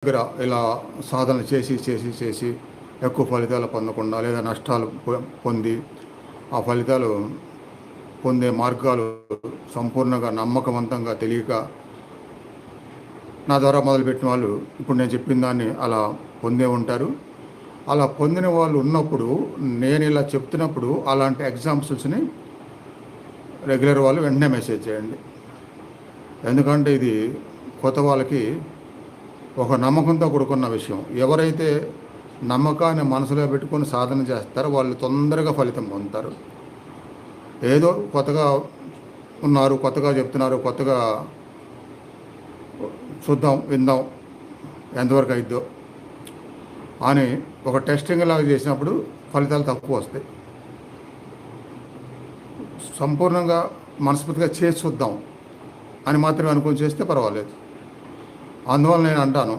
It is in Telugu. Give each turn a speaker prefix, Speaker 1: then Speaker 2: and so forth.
Speaker 1: దగ్గర ఇలా సాధన చేసి ఎక్కువ ఫలితాలు పొందకుండా లేదా నష్టాలు పొంది ఆ ఫలితాలు పొందే మార్గాలు సంపూర్ణంగా నమ్మకవంతంగా తెలియక నా ద్వారా మొదలుపెట్టిన వాళ్ళు ఇప్పుడు నేను చెప్పిన దాన్ని అలా పొందే ఉంటారు. అలా పొందిన వాళ్ళు ఉన్నప్పుడు నేను ఇలా చెప్తున్నప్పుడు అలాంటి ఎగ్జాంపుల్స్ని రెగ్యులర్ వాళ్ళు వెంటనే మెసేజ్ చేయండి. ఎందుకంటే ఇది కొత్త వాళ్ళకి ఒక నమ్మకంతో కూడుకున్న విషయం. ఎవరైతే నమ్మకాన్ని మనసులో పెట్టుకొని సాధన చేస్తారో వాళ్ళు తొందరగా ఫలితం పొందుతారు. ఏదో కొత్తగా ఉన్నారు, కొత్తగా చెప్తున్నారు, కొత్తగా చూద్దాం విందాం ఎంతవరకు అయిద్దో అని ఒక టెస్టింగ్ లాగా చేసినప్పుడు ఫలితాలు తక్కువ వస్తాయి. సంపూర్ణంగా మనస్ఫూర్తిగా చేసి చూద్దాం అని మాత్రమే అనుకుని చేస్తే పర్వాలేదు. అందువల్ల నేను అంటాను,